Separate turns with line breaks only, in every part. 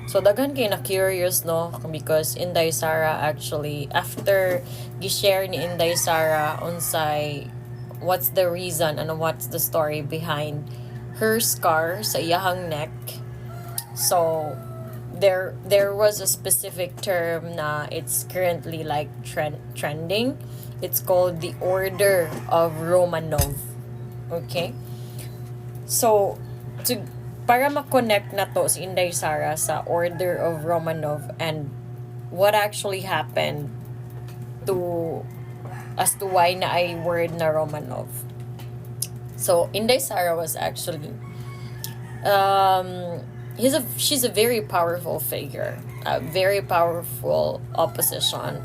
So daghan kay na curious no, because Inday Sara actually after gi-share ni Inday Sara unsay what's the reason and what's the story behind her scar sa iyahang neck. So there was a specific term na it's currently like trending. It's called the Order of Romanov. Okay? So to para ma-connect na to si Inday Sara sa Order of Romanov and what actually happened to as to why na ay word na Romanov. So Inday Sara was actually she's a very powerful figure, a very powerful opposition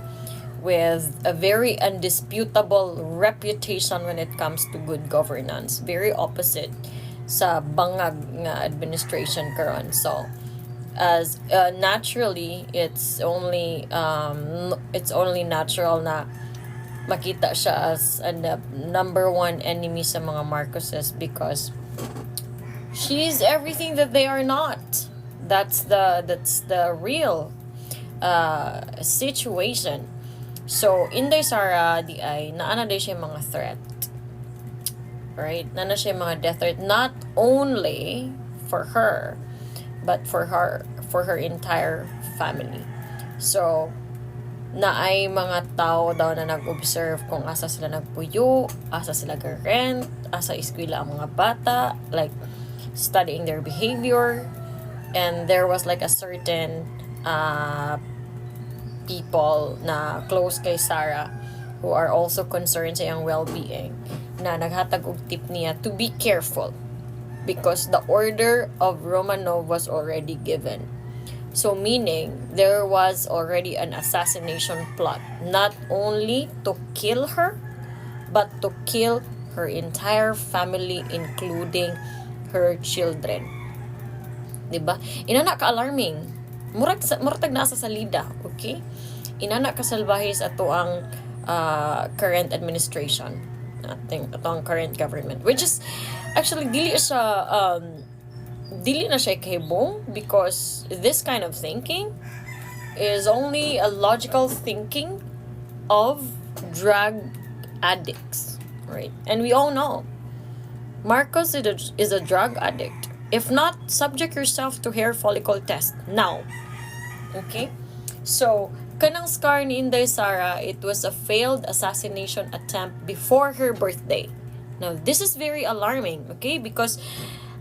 with a very undisputable reputation when it comes to good governance, very opposite sa bangag nga administration karon. So as naturally it's only natural na makita siya as the number one enemy sa mga Marcoses because she's everything that they are not. That's the real situation. So Inday Sara di ay naana day siya mga threat. Right? Nana siya mga death threat not only for her but for her entire family. So na ay mga tao daw na nag-observe kung asa sila nagpuyo, asa sila ga-rent, asa eskwela ang mga bata, like studying their behavior, and there was like a certain people na close kay Sara who are also concerned sa iyang well-being na naghatag og tip niya to be careful because the Order of Romanov was already given. So meaning there was already an assassination plot, not only to kill her but to kill her entire family including her children. Diba? Inana ka alarming. Murag nasa salida, okay? Inana ka salbahis ato ang current administration. Ato ang current government, which is actually dili na siya kahibong because this kind of thinking is only a logical thinking of drug addicts, right? And we all know Marcos is a drug addict. If not, subject yourself to hair follicle test now. Okay? So, kanang scar ni Inday Sara, it was a failed assassination attempt before her birthday. Now, this is very alarming, okay? Because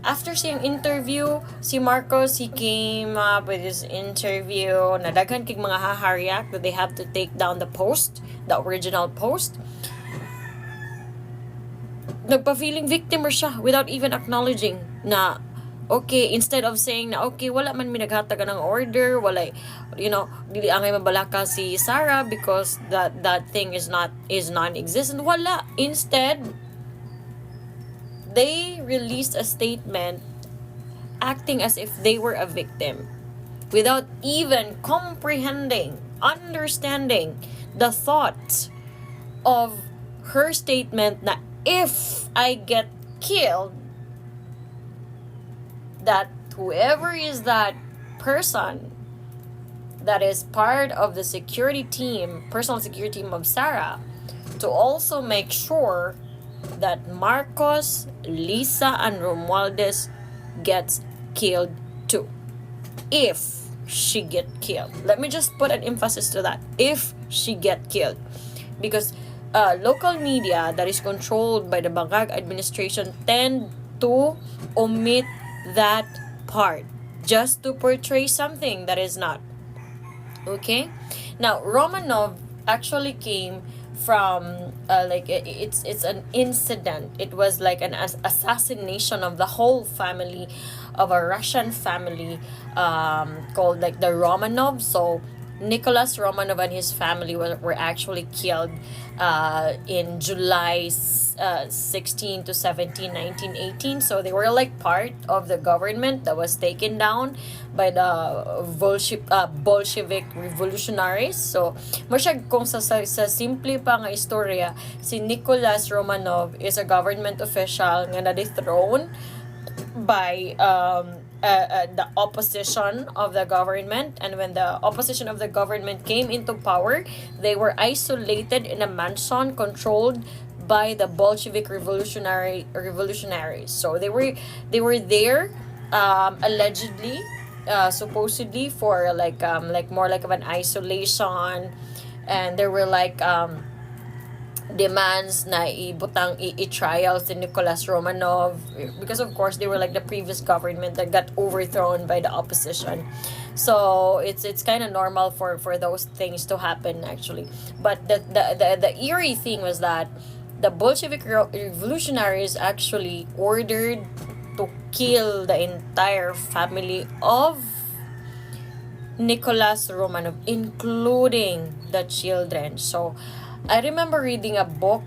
after siyang interview, si Marcos, he came up with his interview, nadaghan kig mga hahariak that they have to take down the post, the original post. Nagpa-feeling victim siya without even acknowledging na okay, instead of saying na okay, wala man minaghatag ng order, wala, dili angay mabalaka si Sara because that thing is non-existent. Wala. Instead, they released a statement acting as if they were a victim without even understanding the thought of her statement na if I get killed, that whoever is that person that is part of the security team, personal security team of Sara, to also make sure that Marcos, Lisa, and Romualdez gets killed too. If she get killed. Let me just put an emphasis to that. If she get killed. Because local media that is controlled by the Bangag administration tend to omit that part just to portray something that is not. Okay? Now, Romanov actually came from it's an incident. It was like an assassination of the whole family, of a Russian family called like the Romanov. So Nicholas Romanov and his family were actually killed in July 16 to 17, 1918. So they were like part of the government that was taken down by the Bolshevik revolutionaries. So, masyag kung sa simple pa nga istorya, si Nicholas Romanov is a government official nga na-dethrone by the opposition of the government. And when the opposition of the government came into power, they were isolated in a mansion controlled by the Bolshevik revolutionaries. So they were there, allegedly, supposedly, for like more like of an isolation. And there were like demands na i-trial si Nicholas Romanov, because of course they were like the previous government that got overthrown by the opposition. So it's kind of normal for those things to happen, actually. But the eerie thing was that the Bolshevik revolutionaries actually ordered to kill the entire family of Nicholas Romanov, including the children. So I remember reading a book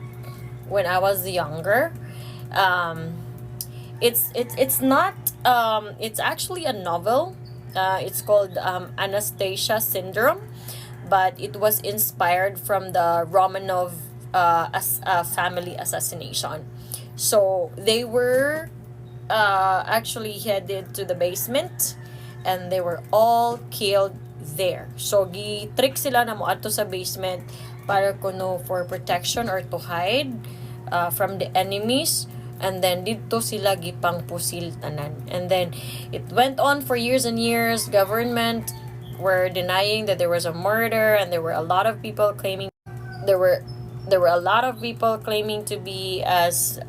when I was younger. It's not it's actually a novel. It's called Anastasia Syndrome, but it was inspired from the Romanov family assassination. So they were actually headed to the basement, and they were all killed there. So gi-trick sila na moadto sa basement para kuno for protection or to hide from the enemies. And then dito sila gipang pusil tanan. And then it went on for years and years. Government were denying that there was a murder, and there were a lot of people claiming to be as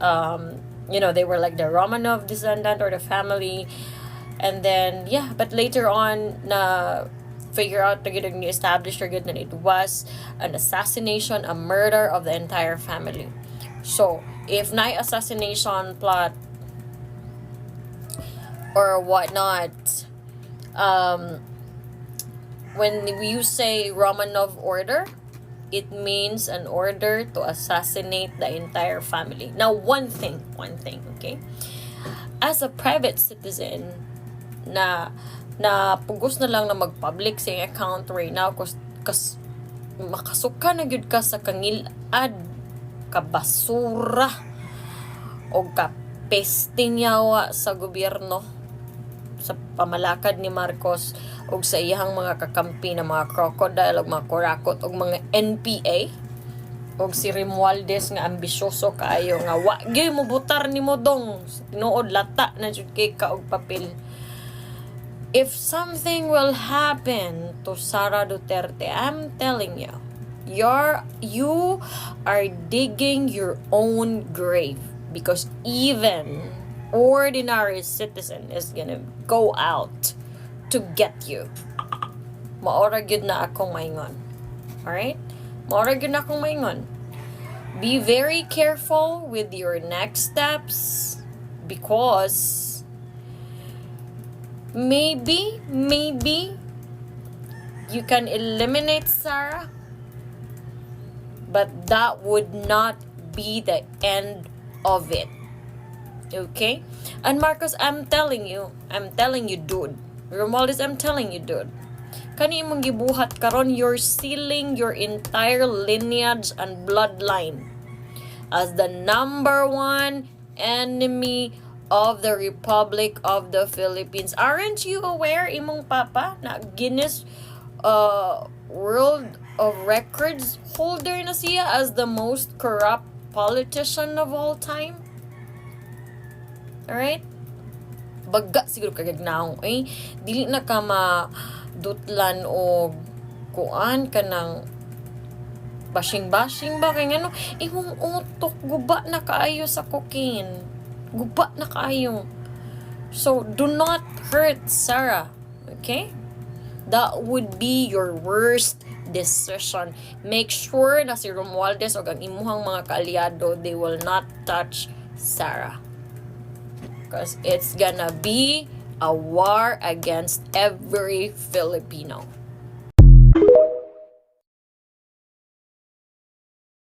they were like the Romanov descendant or the family. And then but later on na figure out to get established or good that it was an assassination, a murder of the entire family. So if na assassination plot or whatnot, when you say Romanov order, it means an order to assassinate the entire family. Now one thing, okay, as a private citizen na pugos na lang na mag-public sa account right now, kas makasuka na gyud ka sa kangilad, kabasura o kapesting yawa sa gobyerno, sa pamalakad ni Marcos o sa iyang mga kakampi na mga crocodile o mga kurakot o mga NPA o si Romualdez nga ambisyoso kaayo nga wa gyud mo butar ni mo dong tinuod lata na jud kay ka og papel. If something will happen to Sara Duterte, I'm telling you, you are digging your own grave, because even ordinary citizen is gonna go out to get you. Maora gyud na akong maingon. Alright? Maora gyud na akong maingon. Be very careful with your next steps, because maybe you can eliminate Sara, but that would not be the end of it. Okay? And Marcos, I'm telling you, dude. Romualdez, I'm telling you, dude. Kani imong gibuhat karon, you're sealing your entire lineage and bloodline as the number one enemy of the Republic of the Philippines. Aren't you aware, imong papa, na Guinness World of Records holder na siya as the most corrupt politician of all time? Alright? Baga siguro kagagnaong dili na ka madutlan o kuan ka ng bashing ba kay ngano imong utok guba na kaayo sa cocaine. Guba na kaayo. So do not hurt Sara, okay? That would be your worst decision. Make sure na si Romualdez o ang imuhang mga kaalyado, they will not touch Sara, because it's gonna be a war against every Filipino.